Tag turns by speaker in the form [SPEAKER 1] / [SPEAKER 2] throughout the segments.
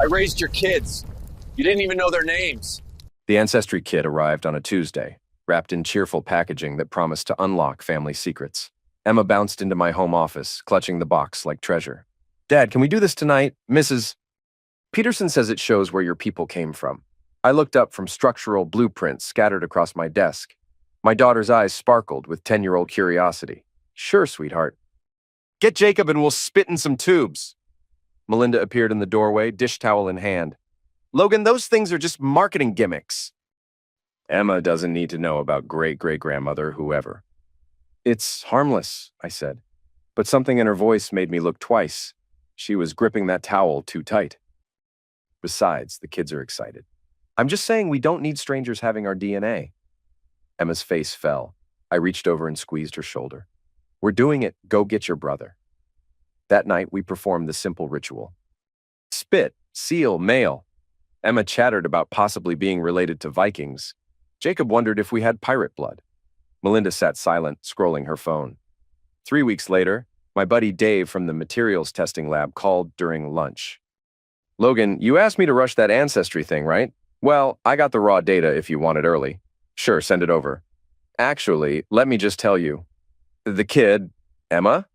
[SPEAKER 1] I raised your kids. You didn't even know their names.
[SPEAKER 2] The Ancestry kit arrived on a Tuesday, wrapped in cheerful packaging that promised to unlock family secrets. Emma bounced into my home office, clutching the box like treasure. "Dad, can we do this tonight? Mrs. Peterson says it shows where your people came from." I looked up from structural blueprints scattered across my desk. My daughter's eyes sparkled with 10-year-old curiosity. "Sure, sweetheart." "Get Jacob and we'll spit in some tubes." Melinda appeared in the doorway, dish towel in hand. "Logan, those things are just marketing gimmicks." "Emma doesn't need to know about great-great-grandmother whoever." "It's harmless," I said, but something in her voice made me look twice. She was gripping that towel too tight. Besides, the kids are excited. "I'm just saying we don't need strangers having our DNA." Emma's face fell. I reached over and squeezed her shoulder. "We're doing it. Go get your brother." That night, we performed the simple ritual. Spit, seal, mail. Emma chattered about possibly being related to Vikings. Jacob wondered if we had pirate blood. Melinda sat silent, scrolling her phone. 3 weeks later, my buddy Dave from the materials testing lab called during lunch. "Logan, you asked me to rush that Ancestry thing, right? Well, I got the raw data if you want it early." "Sure, send it over." "Actually, let me just tell you. The kid, Emma?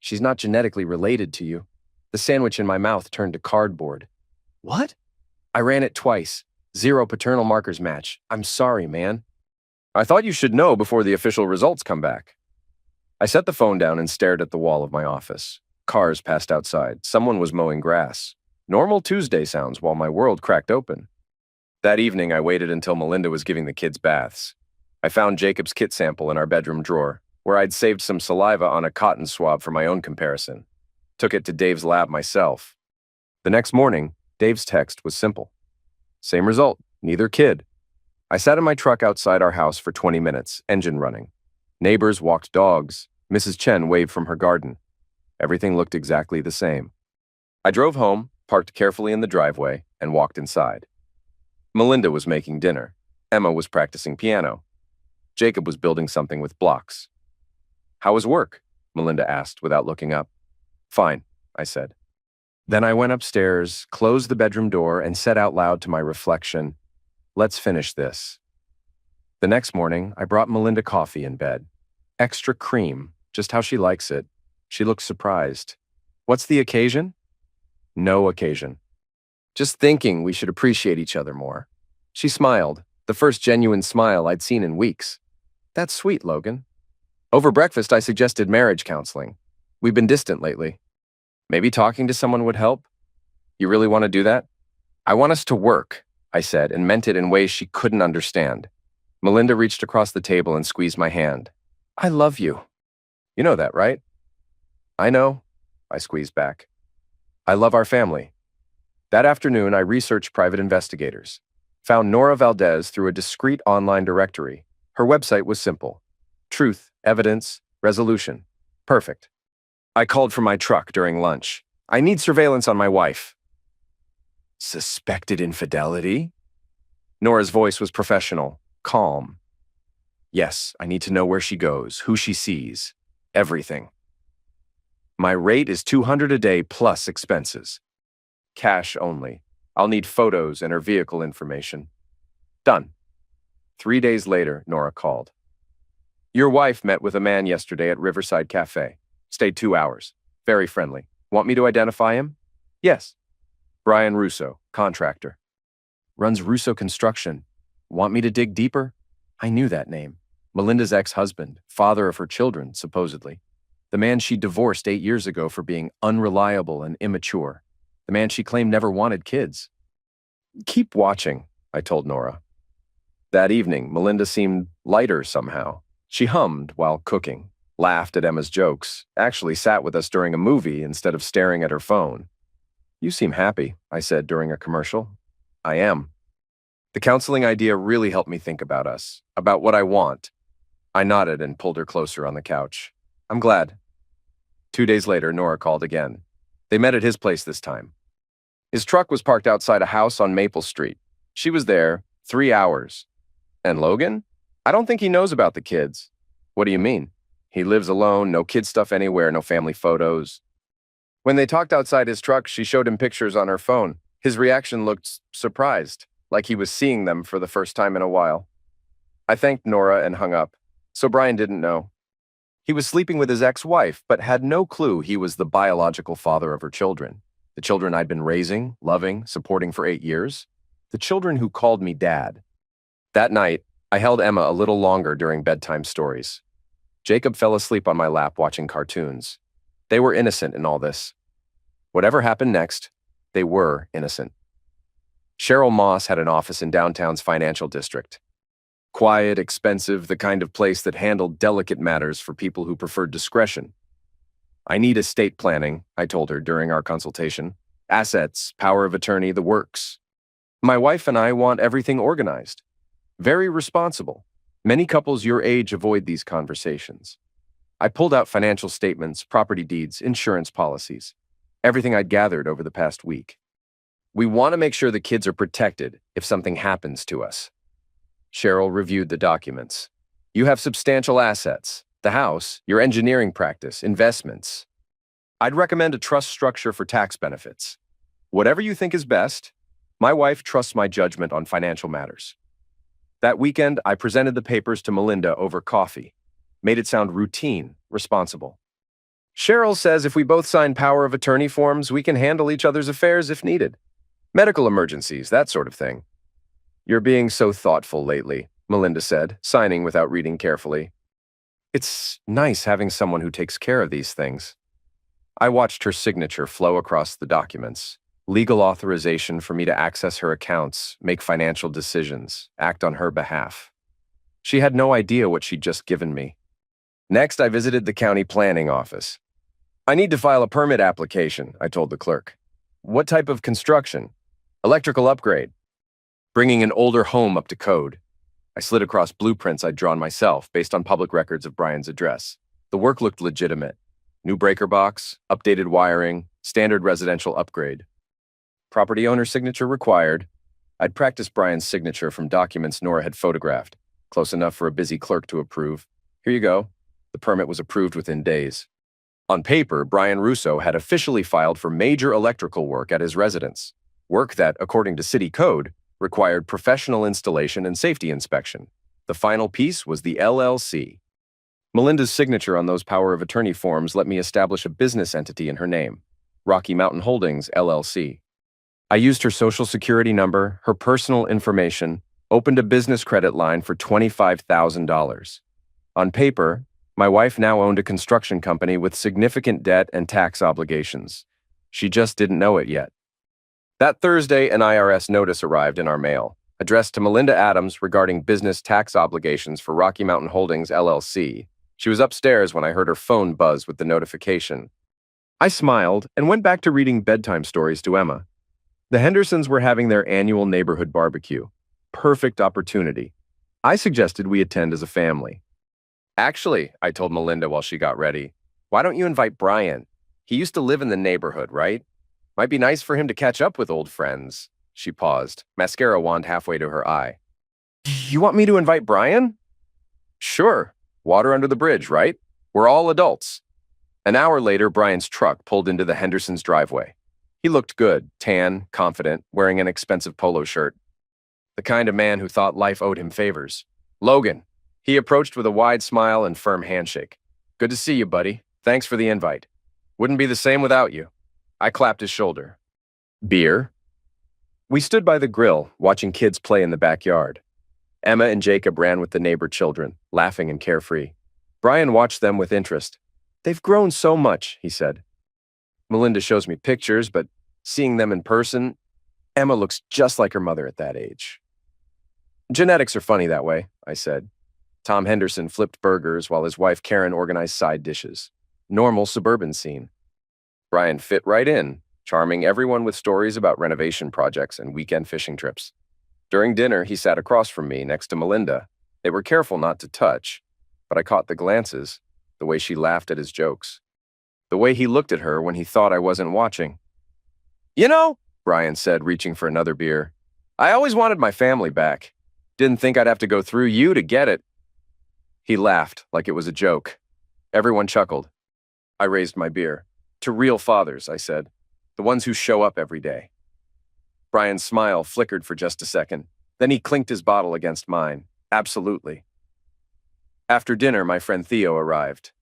[SPEAKER 2] She's not genetically related to you." The sandwich in my mouth turned to cardboard. "What?" "I ran it twice. 0 paternal markers match. I'm sorry, man." "I thought you should know before the official results come back." I set the phone down and stared at the wall of my office. Cars passed outside. Someone was mowing grass. Normal Tuesday sounds while my world cracked open. That evening, I waited until Melinda was giving the kids baths. I found Jacob's kit sample in our bedroom drawer, where I'd saved some saliva on a cotton swab for my own comparison. Took it to Dave's lab myself. The next morning, Dave's text was simple. Same result, neither kid. I sat in my truck outside our house for 20 minutes, engine running. Neighbors walked dogs. Mrs. Chen waved from her garden. Everything looked exactly the same. I drove home, parked carefully in the driveway, and walked inside. Melinda was making dinner. Emma was practicing piano. Jacob was building something with blocks. "How was work?" Melinda asked without looking up. "Fine," I said. Then I went upstairs, closed the bedroom door, and said out loud to my reflection, "Let's finish this." The next morning, I brought Melinda coffee in bed. Extra cream, just how she likes it. She looked surprised. "What's the occasion?" "No occasion. Just thinking we should appreciate each other more." She smiled, the first genuine smile I'd seen in weeks. "That's sweet, Logan." Over breakfast, I suggested marriage counseling. We've been distant lately. "Maybe talking to someone would help." "You really want to do that?" "I want us to work," I said, and meant it in ways she couldn't understand. Melinda reached across the table and squeezed my hand. "I love you." "You know that, right?" "I know," I squeezed back. "I love our family." That afternoon, I researched private investigators. Found Nora Valdez through a discreet online directory. Her website was simple. Truth, evidence, resolution. Perfect. I called from my truck during lunch. "I need surveillance on my wife." "Suspected infidelity?" Nora's voice was professional, calm. "Yes, I need to know where she goes, who she sees, everything. My rate is $200 a day plus expenses. Cash only. I'll need photos and her vehicle information." "Done." 3 days later, Nora called. "Your wife met with a man yesterday at Riverside Cafe. Stayed 2 hours. Very friendly. Want me to identify him?" "Yes." "Brian Russo, contractor. Runs Russo Construction. Want me to dig deeper?" I knew that name. Melinda's ex-husband, father of her children, supposedly. The man she divorced 8 years ago for being unreliable and immature. The man she claimed never wanted kids. "Keep watching," I told Nora. That evening, Melinda seemed lighter somehow. She hummed while cooking, laughed at Emma's jokes, actually sat with us during a movie instead of staring at her phone. "You seem happy," I said during a commercial. "I am." The counseling idea really helped me think about us, about what I want. I nodded and pulled her closer on the couch. "I'm glad." 2 days later, Nora called again. They met at his place this time. His truck was parked outside a house on Maple Street. She was there 3 hours. "And Logan? I don't think he knows about the kids." "What do you mean?" "He lives alone, no kid stuff anywhere, no family photos." When they talked outside his truck, she showed him pictures on her phone. His reaction looked surprised, like he was seeing them for the first time in a while. I thanked Nora and hung up, so Brian didn't know. He was sleeping with his ex-wife, but had no clue he was the biological father of her children. The children I'd been raising, loving, supporting for 8 years. The children who called me dad. That night, I held Emma a little longer during bedtime stories. Jacob fell asleep on my lap watching cartoons. They were innocent in all this. Whatever happened next, they were innocent. Cheryl Moss had an office in downtown's financial district. Quiet, expensive, the kind of place that handled delicate matters for people who preferred discretion. I need estate planning, I told her during our consultation. Assets, power of attorney, the works. My wife and I want everything organized. Very responsible. Many couples your age avoid these conversations. I pulled out financial statements, property deeds, insurance policies. Everything I'd gathered over the past week. We want to make sure the kids are protected if something happens to us. Cheryl reviewed the documents. You have substantial assets. The house, your engineering practice, investments. I'd recommend a trust structure for tax benefits. Whatever you think is best, my wife trusts my judgment on financial matters. That weekend, I presented the papers to Melinda over coffee. Made it sound routine, responsible. Cheryl says if we both sign power of attorney forms, we can handle each other's affairs if needed. Medical emergencies, that sort of thing. You're being so thoughtful lately, Melinda said, signing without reading carefully. It's nice having someone who takes care of these things. I watched her signature flow across the documents. Legal authorization for me to access her accounts, make financial decisions, act on her behalf. She had no idea what she'd just given me. Next, I visited the county planning office. I need to file a permit application, I told the clerk. What type of construction? Electrical upgrade. Bringing an older home up to code. I slid across blueprints I'd drawn myself based on public records of Brian's address. The work looked legitimate. New breaker box, updated wiring, standard residential upgrade. Property owner signature required. I'd practiced Brian's signature from documents Nora had photographed, close enough for a busy clerk to approve. Here you go. The permit was approved within days. On paper, Brian Russo had officially filed for major electrical work at his residence, work that, according to city code, required professional installation and safety inspection. The final piece was the LLC. Melinda's signature on those power of attorney forms let me establish a business entity in her name, Rocky Mountain Holdings, LLC. I used her social security number, her personal information, opened a business credit line for $25,000. On paper, my wife now owned a construction company with significant debt and tax obligations. She just didn't know it yet. That Thursday, an IRS notice arrived in our mail, addressed to Melinda Adams regarding business tax obligations for Rocky Mountain Holdings, LLC. She was upstairs when I heard her phone buzz with the notification. I smiled and went back to reading bedtime stories to Emma. The Hendersons were having their annual neighborhood barbecue. Perfect opportunity. I suggested we attend as a family. Actually, I told Melinda while she got ready, why don't you invite Brian? He used to live in the neighborhood, right? Might be nice for him to catch up with old friends. She paused, mascara wand halfway to her eye. You want me to invite Brian? Sure. Water under the bridge, right? We're all adults. An hour later, Brian's truck pulled into the Hendersons' driveway. He looked good, tan, confident, wearing an expensive polo shirt. The kind of man who thought life owed him favors. Logan. He approached with a wide smile and firm handshake. Good to see you, buddy. Thanks for the invite. Wouldn't be the same without you. I clapped his shoulder. Beer? We stood by the grill, watching kids play in the backyard. Emma and Jacob ran with the neighbor children, laughing and carefree. Brian watched them with interest. They've grown so much, he said. Melinda shows me pictures, but seeing them in person, Emma looks just like her mother at that age. Genetics are funny that way, I said. Tom Henderson flipped burgers while his wife Karen organized side dishes. Normal suburban scene. Brian fit right in, charming everyone with stories about renovation projects and weekend fishing trips. During dinner, he sat across from me next to Melinda. They were careful not to touch, but I caught the glances, the way she laughed at his jokes. The way he looked at her when he thought I wasn't watching. You know, Brian said, reaching for another beer, I always wanted my family back. Didn't think I'd have to go through you to get it. He laughed like it was a joke. Everyone chuckled. I raised my beer. To real fathers, I said. The ones who show up every day. Brian's smile flickered for just a second. Then he clinked his bottle against mine. Absolutely. After dinner, my friend Theo arrived.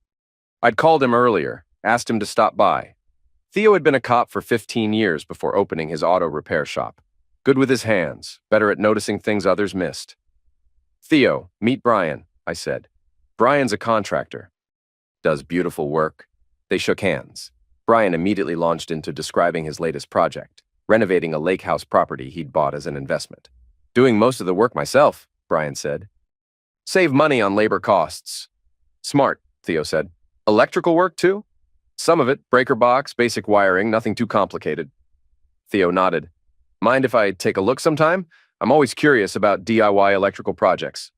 [SPEAKER 2] I'd called him earlier, asked him to stop by. Theo had been a cop for 15 years before opening his auto repair shop. Good with his hands, better at noticing things others missed. Theo, meet Brian, I said. Brian's a contractor. Does beautiful work. They shook hands. Brian immediately launched into describing his latest project, renovating a lake house property he'd bought as an investment. Doing most of the work myself, Brian said. Save money on labor costs. Smart, Theo said. Electrical work too? Some of it, breaker box, basic wiring, nothing too complicated. Theo nodded. Mind if I take a look sometime? I'm always curious about DIY electrical projects.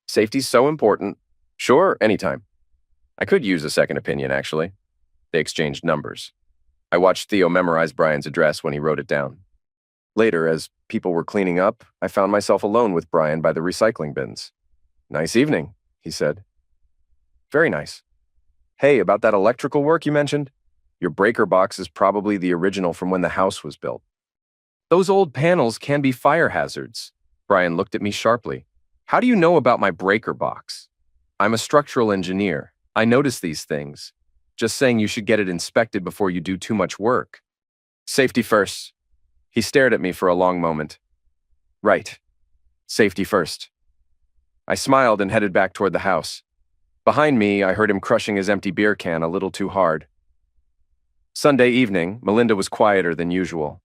[SPEAKER 2] Safety's so important. Sure, anytime. I could use a second opinion, actually. They exchanged numbers. I watched Theo memorize Brian's address when he wrote it down. Later, as people were cleaning up, I found myself alone with Brian by the recycling bins. Nice evening, he said. Very nice. Hey, about that electrical work you mentioned? Your breaker box is probably the original from when the house was built. Those old panels can be fire hazards. Brian looked at me sharply. How do you know about my breaker box? I'm a structural engineer. I notice these things. Just saying you should get it inspected before you do too much work. Safety first. He stared at me for a long moment. Right. Safety first. I smiled and headed back toward the house. Behind me, I heard him crushing his empty beer can a little too hard. Sunday evening, Melinda was quieter than usual.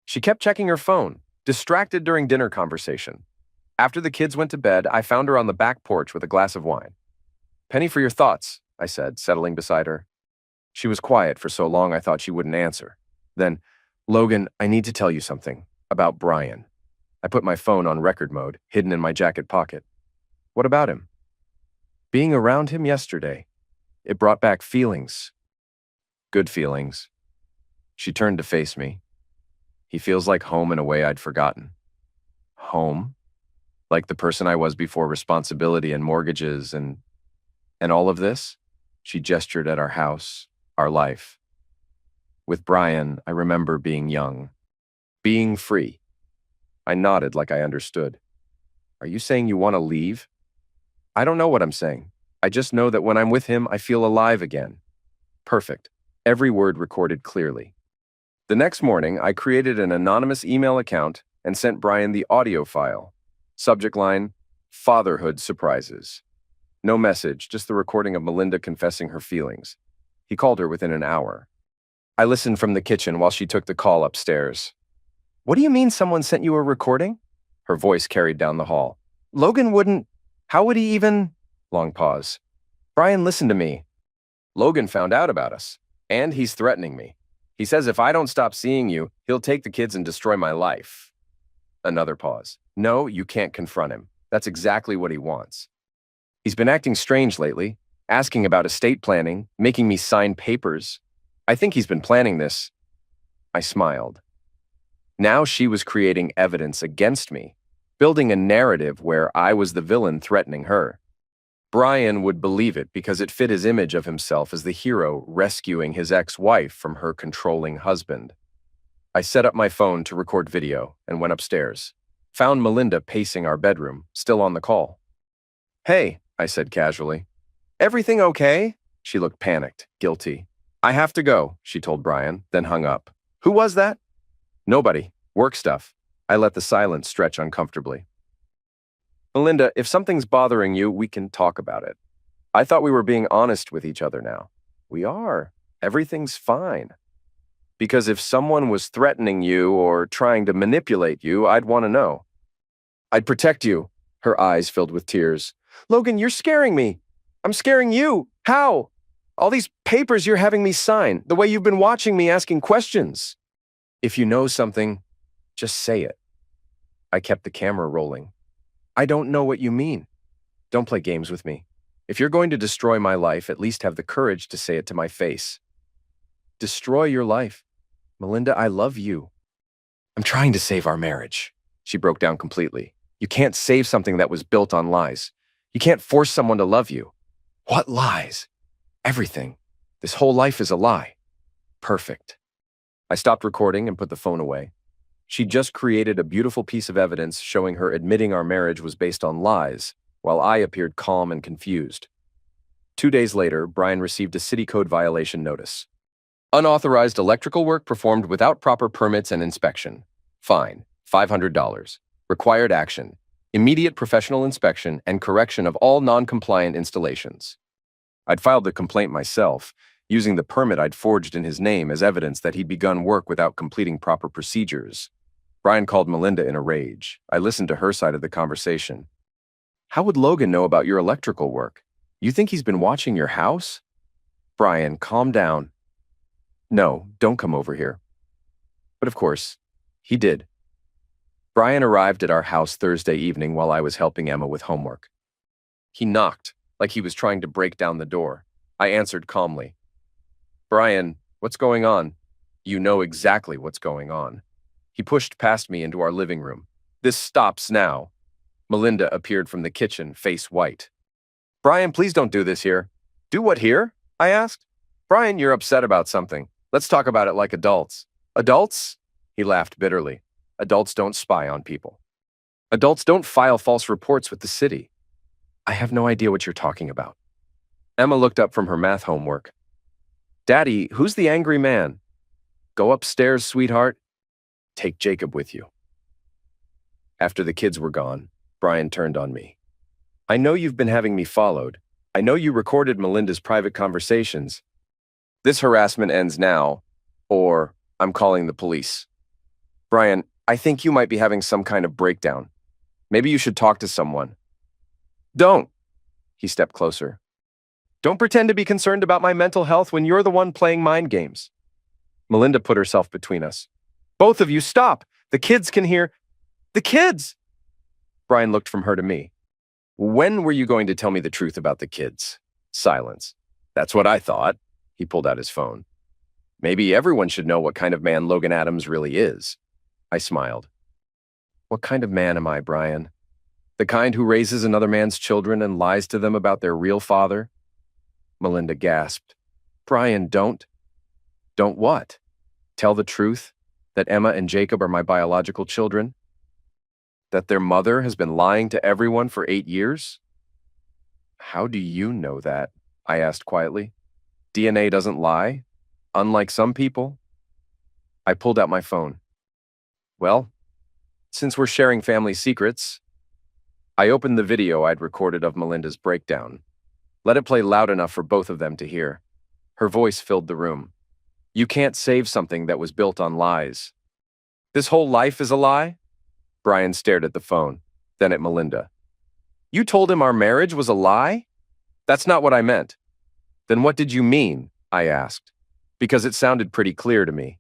[SPEAKER 2] She kept checking her phone, distracted during dinner conversation. After the kids went to bed, I found her on the back porch with a glass of wine. Penny for your thoughts, I said, settling beside her. She was quiet for so long I thought she wouldn't answer. Then, Logan, I need to tell you something about Brian. I put my phone on record mode, hidden in my jacket pocket. What about him? Being around him yesterday, it brought back feelings. Good feelings. She turned to face me. He feels like home in a way I'd forgotten. Home? Like the person I was before responsibility and mortgages and all of this? She gestured at our house, our life. With Brian, I remember being young, being free. I nodded like I understood. Are you saying you want to leave? I don't know what I'm saying. I just know that when I'm with him, I feel alive again. Perfect. Every word recorded clearly. The next morning, I created an anonymous email account and sent Brian the audio file. Subject line, Fatherhood Surprises. No message, just the recording of Melinda confessing her feelings. He called her within an hour. I listened from the kitchen while she took the call upstairs. What do you mean someone sent you a recording? Her voice carried down the hall. Logan wouldn't. How would he even? Long pause. Brian, listen to me. Logan found out about us, and he's threatening me. He says if I don't stop seeing you, he'll take the kids and destroy my life. Another pause. No, you can't confront him. That's exactly what he wants. He's been acting strange lately, asking about estate planning, making me sign papers. I think he's been planning this. I smiled. Now she was creating evidence against me, building a narrative where I was the villain threatening her. Brian would believe it because it fit his image of himself as the hero rescuing his ex-wife from her controlling husband. I set up my phone to record video and went upstairs. Found Melinda pacing our bedroom, still on the call. Hey, I said casually. Everything okay? She looked panicked, guilty. I have to go, she told Brian, then hung up. Who was that? Nobody. Work stuff. I let the silence stretch uncomfortably. Melinda, if something's bothering you, we can talk about it. I thought we were being honest with each other now. We are. Everything's fine. Because if someone was threatening you or trying to manipulate you, I'd want to know. I'd protect you. Her eyes filled with tears. Logan, you're scaring me. I'm scaring you. How? All these papers you're having me sign, the way you've been watching me asking questions. If you know something, just say it. I kept the camera rolling. I don't know what you mean. Don't play games with me. If you're going to destroy my life, at least have the courage to say it to my face. Destroy your life. Melinda, I love you. I'm trying to save our marriage. She broke down completely. You can't save something that was built on lies. You can't force someone to love you. What lies? Everything. This whole life is a lie. Perfect. I stopped recording and put the phone away. She just created a beautiful piece of evidence showing her admitting our marriage was based on lies, while I appeared calm and confused. 2 days later, Brian received a city code violation notice. Unauthorized electrical work performed without proper permits and inspection. Fine, $500. Required action: immediate professional inspection and correction of all non-compliant installations. I'd filed the complaint myself, using the permit I'd forged in his name as evidence that he'd begun work without completing proper procedures. Brian called Melinda in a rage. I listened to her side of the conversation. How would Logan know about your electrical work? You think he's been watching your house? Brian, calm down. No, don't come over here. But of course, he did. Brian arrived at our house Thursday evening while I was helping Emma with homework. He knocked, like he was trying to break down the door. I answered calmly. Brian, what's going on? You know exactly what's going on. He pushed past me into our living room. This stops now. Melinda appeared from the kitchen, face white. Brian, please don't do this here. Do what here? I asked. Brian, you're upset about something. Let's talk about it like adults. Adults? He laughed bitterly. Adults don't spy on people. Adults don't file false reports with the city. I have no idea what you're talking about. Emma looked up from her math homework. Daddy, who's the angry man? Go upstairs, sweetheart. Take Jacob with you. After the kids were gone, Brian turned on me. I know you've been having me followed. I know you recorded Melinda's private conversations. This harassment ends now, or I'm calling the police. Brian, I think you might be having some kind of breakdown. Maybe you should talk to someone. Don't. He stepped closer. Don't pretend to be concerned about my mental health when you're the one playing mind games. Melinda put herself between us. Both of you, stop. The kids can hear. The kids! Brian looked from her to me. When were you going to tell me the truth about the kids? Silence. That's what I thought. He pulled out his phone. Maybe everyone should know what kind of man Logan Adams really is. I smiled. What kind of man am I, Brian? The kind who raises another man's children and lies to them about their real father? Melinda gasped. Brian, don't. Don't what? Tell the truth? That Emma and Jacob are my biological children? That their mother has been lying to everyone for 8 years? How do you know that? I asked quietly. DNA doesn't lie, unlike some people. I pulled out my phone. Well, since we're sharing family secrets, I opened the video I'd recorded of Melinda's breakdown. Let it play loud enough for both of them to hear. Her voice filled the room. You can't save something that was built on lies. This whole life is a lie? Brian stared at the phone, then at Melinda. You told him our marriage was a lie? That's not what I meant. Then what did you mean? I asked, because it sounded pretty clear to me.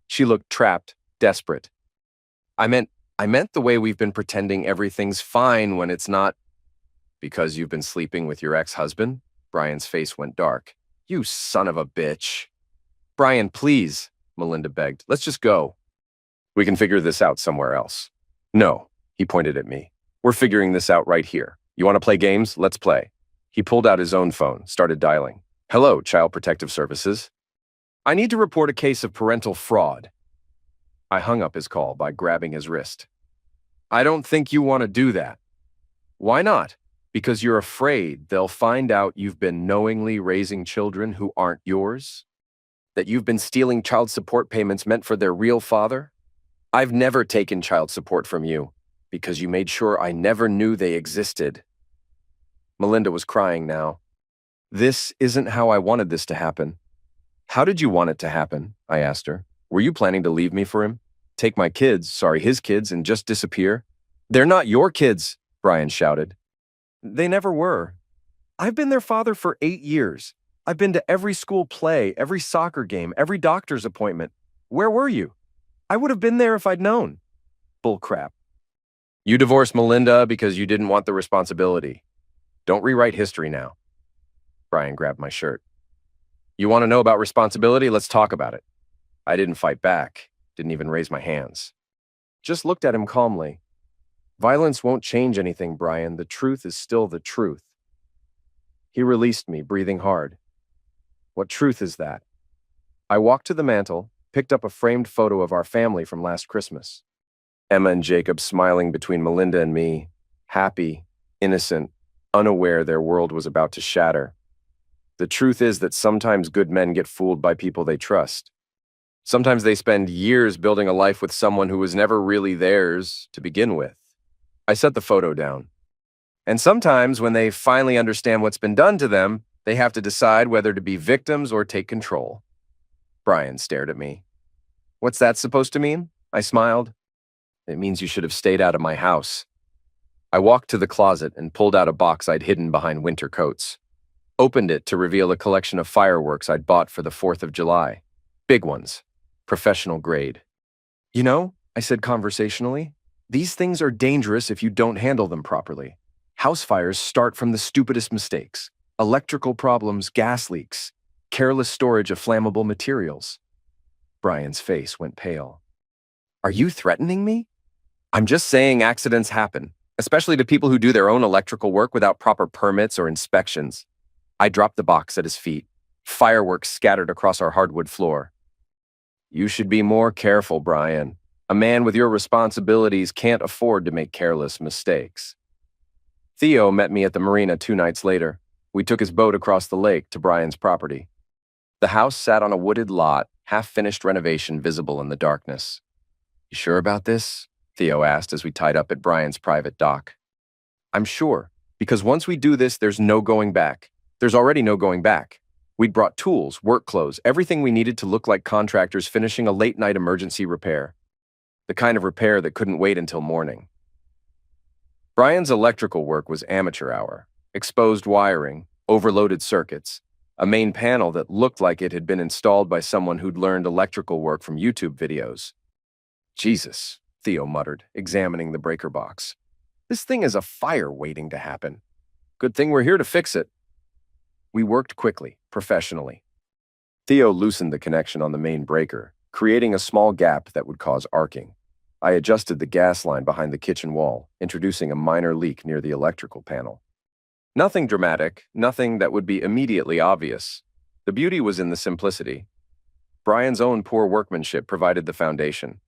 [SPEAKER 2] She looked trapped, desperate. I meant the way we've been pretending everything's fine when it's not. Because you've been sleeping with your ex-husband? Brian's face went dark. You son of a bitch. Brian, please, Melinda begged. Let's just go. We can figure this out somewhere else. No, he pointed at me. We're figuring this out right here. You want to play games? Let's play. He pulled out his own phone, started dialing. Hello, Child Protective Services. I need to report a case of parental fraud. I hung up his call by grabbing his wrist. I don't think you want to do that. Why not? Because you're afraid they'll find out you've been knowingly raising children who aren't yours? That you've been stealing child support payments meant for their real father? I've never taken child support from you because you made sure I never knew they existed. Melinda was crying now. This isn't how I wanted this to happen. How did you want it to happen? I asked her. Were you planning to leave me for him? Take my kids, his kids, and just disappear? They're not your kids, Brian shouted. They never were. I've been their father for 8 years. I've been to every school play, every soccer game, every doctor's appointment. Where were you? I would have been there if I'd known. Bull crap. You divorced Melinda because you didn't want the responsibility. Don't rewrite history now. Brian grabbed my shirt. You want to know about responsibility? Let's talk about it. I didn't fight back, didn't even raise my hands. Just looked at him calmly. Violence won't change anything, Brian. The truth is still the truth. He released me, breathing hard. What truth is that? I walked to the mantel, picked up a framed photo of our family from last Christmas. Emma and Jacob smiling between Melinda and me, happy, innocent, unaware their world was about to shatter. The truth is that sometimes good men get fooled by people they trust. Sometimes they spend years building a life with someone who was never really theirs to begin with. I set the photo down. And sometimes when they finally understand what's been done to them, they have to decide whether to be victims or take control. Brian stared at me. What's that supposed to mean? I smiled. It means you should have stayed out of my house. I walked to the closet and pulled out a box I'd hidden behind winter coats. Opened it to reveal a collection of fireworks I'd bought for the 4th of July. Big ones. Professional grade. You know, I said conversationally, these things are dangerous if you don't handle them properly. House fires start from the stupidest mistakes. Electrical problems, gas leaks, careless storage of flammable materials. Brian's face went pale. Are you threatening me? I'm just saying accidents happen, especially to people who do their own electrical work without proper permits or inspections. I dropped the box at his feet. Fireworks scattered across our hardwood floor. You should be more careful, Brian. A man with your responsibilities can't afford to make careless mistakes. Theo met me at the marina 2 nights later. We took his boat across the lake to Brian's property. The house sat on a wooded lot, half-finished renovation visible in the darkness. You sure about this? Theo asked as we tied up at Brian's private dock. I'm sure, because once we do this, there's no going back. There's already no going back. We'd brought tools, work clothes, everything we needed to look like contractors finishing a late-night emergency repair. The kind of repair that couldn't wait until morning. Brian's electrical work was amateur hour. Exposed wiring, overloaded circuits, a main panel that looked like it had been installed by someone who'd learned electrical work from YouTube videos. Jesus, Theo muttered, examining the breaker box. This thing is a fire waiting to happen. Good thing we're here to fix it. We worked quickly, professionally. Theo loosened the connection on the main breaker, creating a small gap that would cause arcing. I adjusted the gas line behind the kitchen wall, introducing a minor leak near the electrical panel. Nothing dramatic, nothing that would be immediately obvious. The beauty was in the simplicity. Brian's own poor workmanship provided the foundation.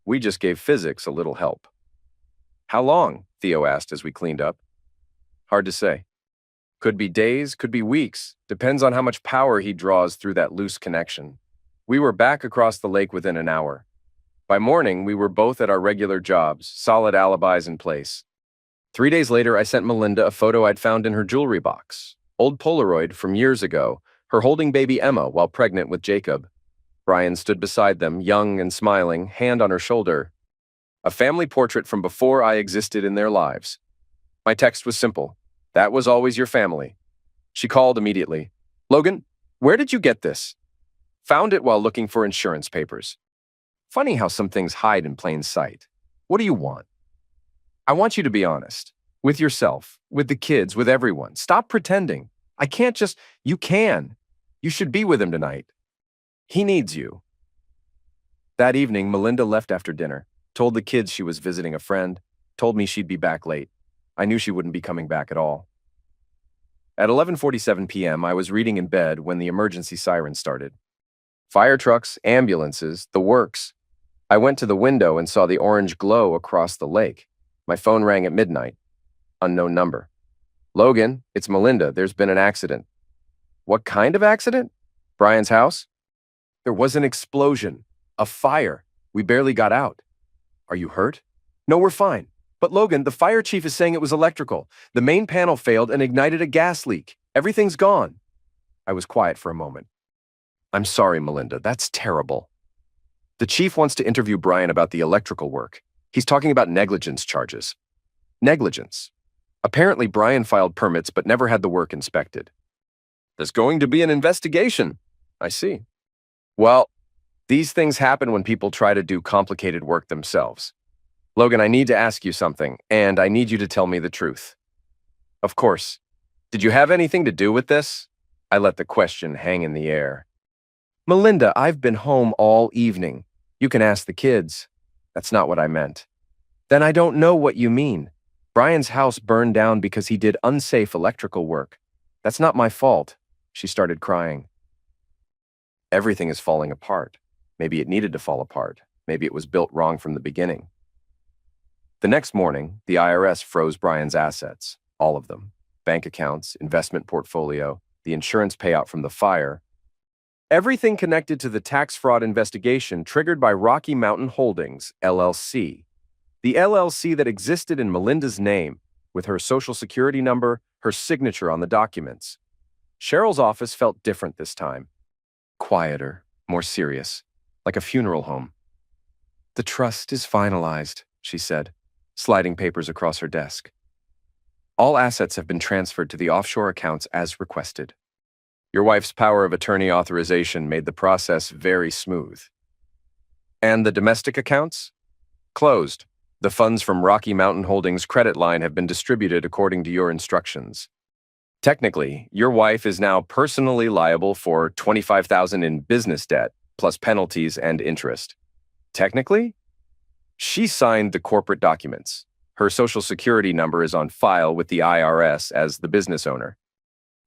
[SPEAKER 2] We just gave physics a little help. How long? Theo asked as we cleaned up. Hard to say. Could be days, could be weeks. Depends on how much power he draws through that loose connection. We were back across the lake within an hour. By morning, we were both at our regular jobs, solid alibis in place. 3 days later, I sent Melinda a photo I'd found in her jewelry box. Old Polaroid from years ago, her holding baby Emma while pregnant with Jacob. Brian stood beside them, young and smiling, hand on her shoulder. A family portrait from before I existed in their lives. My text was simple. That was always your family. She called immediately. Logan, where did you get this? Found it while looking for insurance papers. Funny how some things hide in plain sight. What do you want? I want you to be honest. With yourself, with the kids, with everyone. Stop pretending. I can't just... You can. You should be with him tonight. He needs you. That evening, Melinda left after dinner, told the kids she was visiting a friend, told me she'd be back late. I knew she wouldn't be coming back at all. At 11:47 p.m., I was reading in bed when the emergency siren started. Fire trucks, ambulances, the works. I went to the window and saw the orange glow across the lake. My phone rang at midnight. Unknown number. Logan, it's Melinda. There's been an accident. What kind of accident? Brian's house? There was an explosion. A fire. We barely got out. Are you hurt? No, we're fine. But Logan, the fire chief is saying it was electrical. The main panel failed and ignited a gas leak. Everything's gone. I was quiet for a moment. I'm sorry, Melinda. That's terrible. The chief wants to interview Brian about the electrical work. He's talking about negligence charges. Negligence. Apparently, Brian filed permits but never had the work inspected. There's going to be an investigation. I see. Well, these things happen when people try to do complicated work themselves. Logan, I need to ask you something, and I need you to tell me the truth. Of course. Did you have anything to do with this? I let the question hang in the air. Melinda, I've been home all evening. You can ask the kids. That's not what I meant. Then I don't know what you mean. Brian's house burned down because he did unsafe electrical work. That's not my fault. She started crying. Everything is falling apart. Maybe it needed to fall apart. Maybe it was built wrong from the beginning. The next morning, the IRS froze Brian's assets, all of them. Bank accounts, investment portfolio, the insurance payout from the fire. Everything connected to the tax fraud investigation triggered by Rocky Mountain Holdings, LLC. The LLC that existed in Melinda's name, with her social security number, her signature on the documents. Cheryl's office felt different this time. Quieter, more serious, like a funeral home. "The trust is finalized," she said, sliding papers across her desk. "All assets have been transferred to the offshore accounts as requested." Your wife's power of attorney authorization made the process very smooth. "And the domestic accounts?" "Closed. The funds from Rocky Mountain Holdings' credit line have been distributed according to your instructions. Technically, your wife is now personally liable for $25,000 in business debt, plus penalties and interest." "Technically?" "She signed the corporate documents. Her social security number is on file with the IRS as the business owner.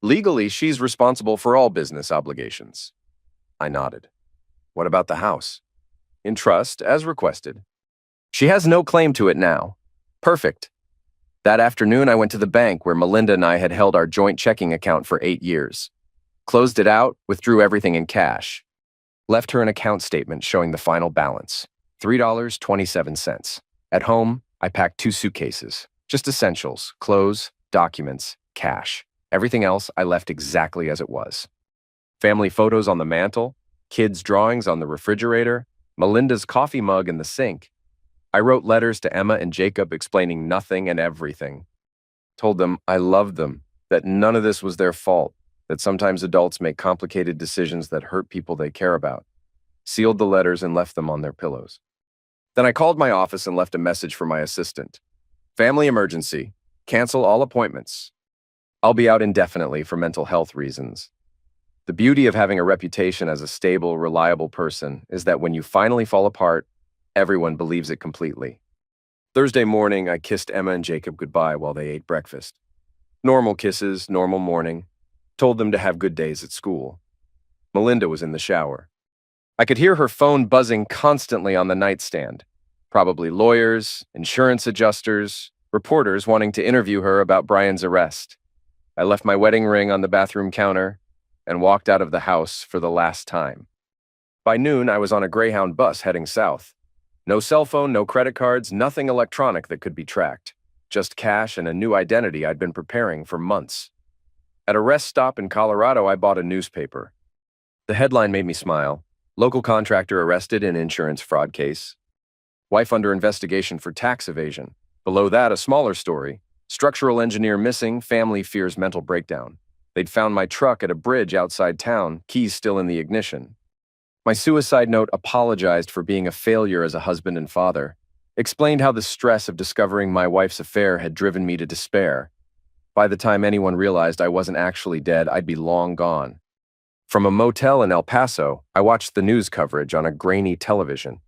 [SPEAKER 2] Legally, she's responsible for all business obligations." I nodded. "What about the house?" "In trust, as requested. She has no claim to it now." "Perfect. That afternoon, I went to the bank where Melinda and I had held our joint checking account for 8 years. Closed it out, withdrew everything in cash. Left her an account statement showing the final balance, $3.27. At home, I packed 2 suitcases, just essentials, clothes, documents, cash. Everything else I left exactly as it was. Family photos on the mantle, kids' drawings on the refrigerator, Melinda's coffee mug in the sink. I wrote letters to Emma and Jacob explaining nothing and everything. Told them I loved them, that none of this was their fault, that sometimes adults make complicated decisions that hurt people they care about. Sealed the letters and left them on their pillows. Then I called my office and left a message for my assistant. "Family emergency. Cancel all appointments. I'll be out indefinitely for mental health reasons." The beauty of having a reputation as a stable, reliable person is that when you finally fall apart, everyone believes it completely. Thursday morning, I kissed Emma and Jacob goodbye while they ate breakfast. Normal kisses, normal morning. Told them to have good days at school. Melinda was in the shower. I could hear her phone buzzing constantly on the nightstand. Probably lawyers, insurance adjusters, reporters wanting to interview her about Brian's arrest. I left my wedding ring on the bathroom counter and walked out of the house for the last time. By noon, I was on a Greyhound bus heading south. No cell phone, no credit cards, nothing electronic that could be tracked. Just cash and a new identity I'd been preparing for months. At a rest stop in Colorado, I bought a newspaper. The headline made me smile. Local contractor arrested in insurance fraud case. Wife under investigation for tax evasion. Below that, a smaller story. Structural engineer missing, family fears mental breakdown. They'd found my truck at a bridge outside town, keys still in the ignition. My suicide note apologized for being a failure as a husband and father, explained how the stress of discovering my wife's affair had driven me to despair. By the time anyone realized I wasn't actually dead, I'd be long gone. From a motel in El Paso, I watched the news coverage on a grainy television.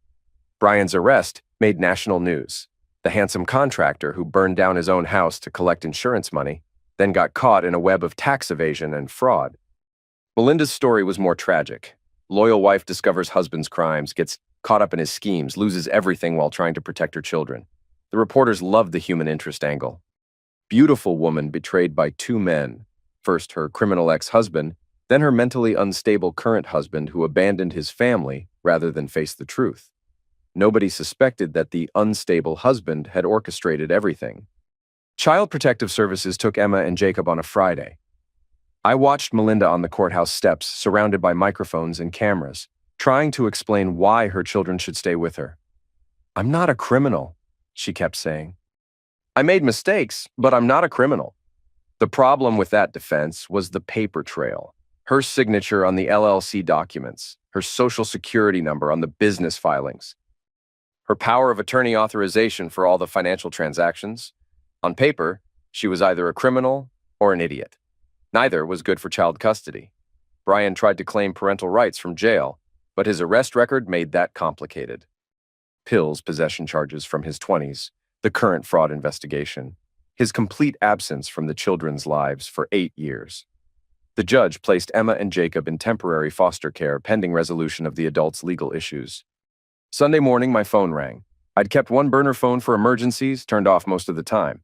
[SPEAKER 2] Brian's arrest made national news. The handsome contractor who burned down his own house to collect insurance money, then got caught in a web of tax evasion and fraud. Melinda's story was more tragic. Loyal wife discovers husband's crimes, gets caught up in his schemes, loses everything while trying to protect her children. The reporters loved the human interest angle. Beautiful woman betrayed by 2 men. First her criminal ex-husband, then her mentally unstable current husband who abandoned his family rather than face the truth. Nobody suspected that the unstable husband had orchestrated everything. Child Protective Services took Emma and Jacob on a Friday. I watched Melinda on the courthouse steps, surrounded by microphones and cameras, trying to explain why her children should stay with her. "I'm not a criminal," she kept saying. "I made mistakes, but I'm not a criminal." The problem with that defense was the paper trail. Her signature on the LLC documents, her social security number on the business filings, her power of attorney authorization for all the financial transactions. On paper, she was either a criminal or an idiot. Neither was good for child custody. Brian tried to claim parental rights from jail, but his arrest record made that complicated. Pills possession charges from his 20s, the current fraud investigation, his complete absence from the children's lives for 8 years. The judge placed Emma and Jacob in temporary foster care pending resolution of the adults' legal issues. Sunday morning, my phone rang. I'd kept one burner phone for emergencies, turned off most of the time.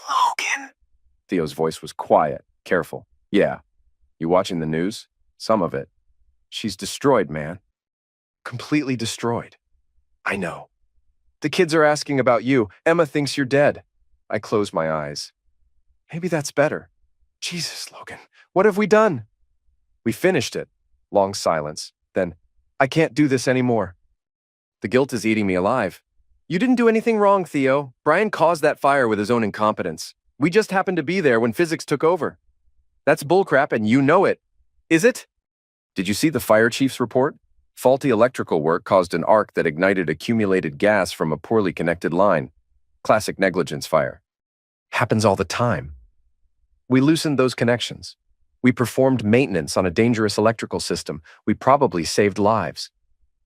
[SPEAKER 2] Logan. Theo's voice was quiet, careful. Yeah. You watching the news? Some of it. She's destroyed, man. Completely destroyed. I know. The kids are asking about you. Emma thinks you're dead. I closed my eyes. Maybe that's better. Jesus, Logan, what have we done? We finished it. Long silence. Then, I can't do this anymore. The guilt is eating me alive. You didn't do anything wrong, Theo. Brian caused that fire with his own incompetence. We just happened to be there when physics took over. That's bullcrap, and you know it. Is it? Did you see the fire chief's report? Faulty electrical work caused an arc that ignited accumulated gas from a poorly connected line. Classic negligence fire. Happens all the time. We loosened those connections. We performed maintenance on a dangerous electrical system. We probably saved lives.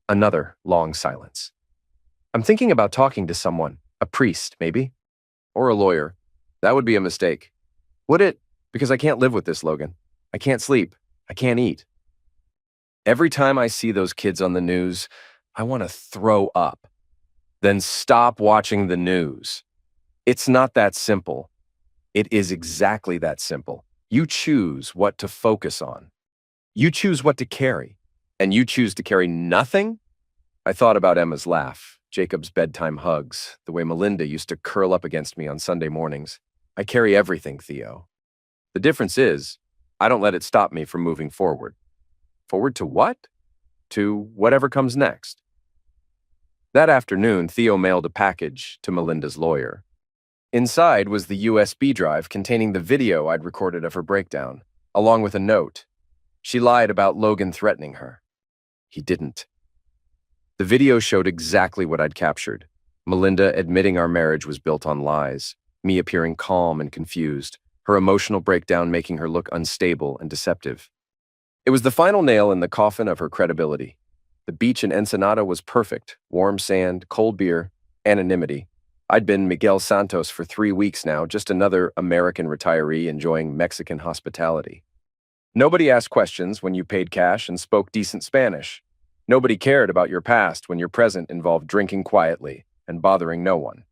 [SPEAKER 2] Another long silence. I'm thinking about talking to someone, a priest, maybe? Or a lawyer. That would be a mistake. Would it? Because I can't live with this, Logan. I can't sleep. I can't eat. Every time I see those kids on the news, I want to throw up. Then stop watching the news. It's not that simple. It is exactly that simple. You choose what to focus on. You choose what to carry. And you choose to carry nothing? I thought about Emma's laugh, Jacob's bedtime hugs, the way Melinda used to curl up against me on Sunday mornings. I carry everything, Theo. The difference is, I don't let it stop me from moving forward. Forward to what? To whatever comes next. That afternoon, Theo mailed a package to Melinda's lawyer. Inside was the USB drive containing the video I'd recorded of her breakdown, along with a note. She lied about Logan threatening her. He didn't. The video showed exactly what I'd captured. Melinda admitting our marriage was built on lies, me appearing calm and confused, her emotional breakdown making her look unstable and deceptive. It was the final nail in the coffin of her credibility. The beach in Ensenada was perfect. Warm sand, cold beer, anonymity. I'd been Miguel Santos for 3 weeks now, just another American retiree enjoying Mexican hospitality. Nobody asked questions when you paid cash and spoke decent Spanish. Nobody cared about your past when your present involved drinking quietly and bothering no one.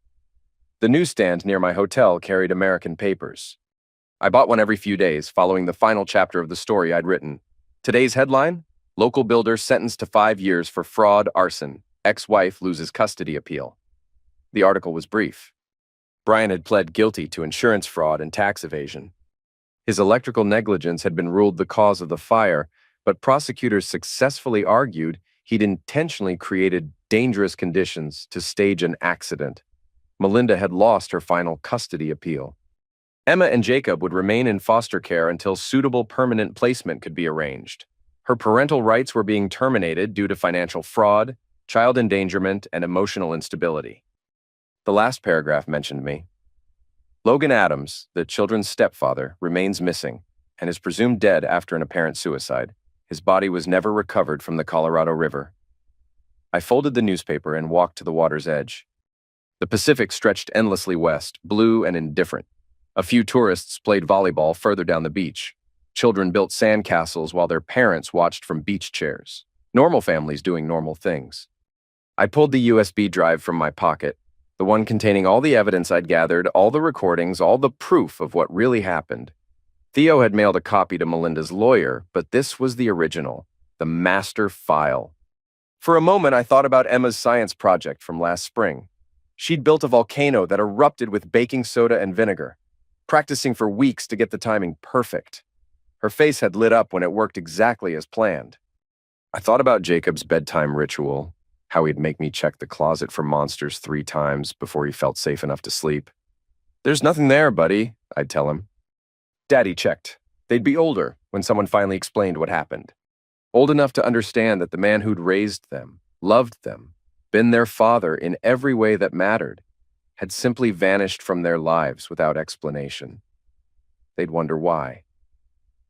[SPEAKER 2] The newsstand near my hotel carried American papers. I bought one every few days, following the final chapter of the story I'd written. Today's headline: Local builder sentenced to 5 years for fraud, arson. Ex-wife loses custody appeal. The article was brief. Brian had pled guilty to insurance fraud and tax evasion. His electrical negligence had been ruled the cause of the fire, but prosecutors successfully argued he'd intentionally created dangerous conditions to stage an accident. Melinda had lost her final custody appeal. Emma and Jacob would remain in foster care until suitable permanent placement could be arranged. Her parental rights were being terminated due to financial fraud, child endangerment, and emotional instability. The last paragraph mentioned me. Logan Adams, the children's stepfather, remains missing and is presumed dead after an apparent suicide. His body was never recovered from the Colorado River. I folded the newspaper and walked to the water's edge. The Pacific stretched endlessly west, blue and indifferent. A few tourists played volleyball further down the beach. Children built sandcastles while their parents watched from beach chairs. Normal families doing normal things. I pulled the USB drive from my pocket, the one containing all the evidence I'd gathered, all the recordings, all the proof of what really happened. Theo had mailed a copy to Melinda's lawyer, but this was the original, the master file. For a moment, I thought about Emma's science project from last spring. She'd built a volcano that erupted with baking soda and vinegar, practicing for weeks to get the timing perfect. Her face had lit up when it worked exactly as planned. I thought about Jacob's bedtime ritual, how he'd make me check the closet for monsters 3 times before he felt safe enough to sleep. "There's nothing there, buddy," I'd tell him. Daddy checked. They'd be older when someone finally explained what happened. Old enough to understand that the man who'd raised them, loved them, been their father in every way that mattered, had simply vanished from their lives without explanation. They'd wonder why.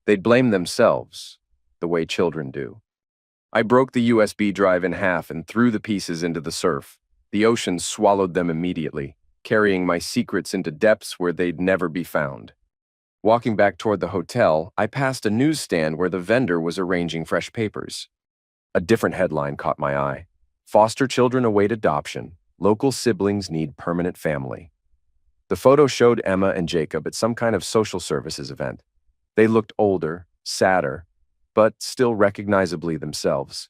[SPEAKER 2] They'd blame themselves, the way children do. I broke the USB drive in half and threw the pieces into the surf. The ocean swallowed them immediately, carrying my secrets into depths where they'd never be found. Walking back toward the hotel, I passed a newsstand where the vendor was arranging fresh papers. A different headline caught my eye. Foster children await adoption. Local siblings need permanent family. The photo showed Emma and Jacob at some kind of social services event. They looked older, sadder, but still recognizably themselves.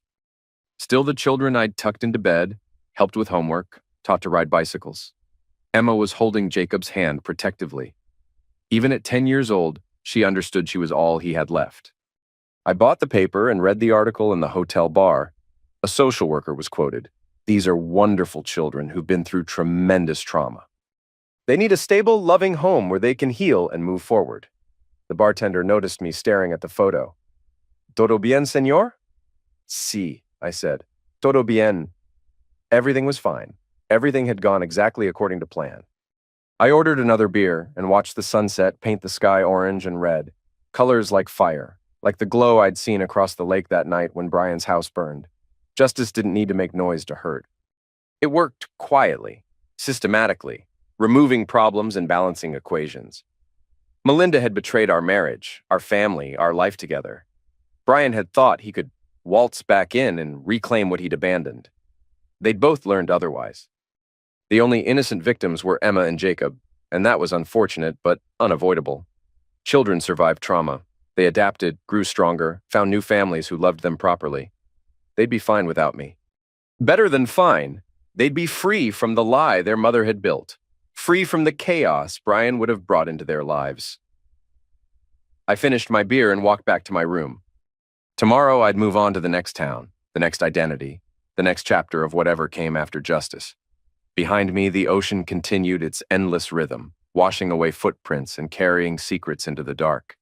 [SPEAKER 2] Still the children I'd tucked into bed, helped with homework, taught to ride bicycles. Emma was holding Jacob's hand protectively. Even at 10 years old, she understood she was all he had left. I bought the paper and read the article in the hotel bar. A social worker was quoted. These are wonderful children who've been through tremendous trauma. They need a stable, loving home where they can heal and move forward. The bartender noticed me staring at the photo. Todo bien, señor? Sí, I said. Todo bien. Everything was fine. Everything had gone exactly according to plan. I ordered another beer and watched the sunset paint the sky orange and red, colors like fire, like the glow I'd seen across the lake that night when Brian's house burned. Justice didn't need to make noise to hurt. It worked quietly, systematically, removing problems and balancing equations. Melinda had betrayed our marriage, our family, our life together. Brian had thought he could waltz back in and reclaim what he'd abandoned. They'd both learned otherwise. The only innocent victims were Emma and Jacob, and that was unfortunate but unavoidable. Children survived trauma. They adapted, grew stronger, found new families who loved them properly. They'd be fine without me. Better than fine, they'd be free from the lie their mother had built, free from the chaos Brian would have brought into their lives. I finished my beer and walked back to my room. Tomorrow I'd move on to the next town, the next identity, the next chapter of whatever came after justice. Behind me, the ocean continued its endless rhythm, washing away footprints and carrying secrets into the dark.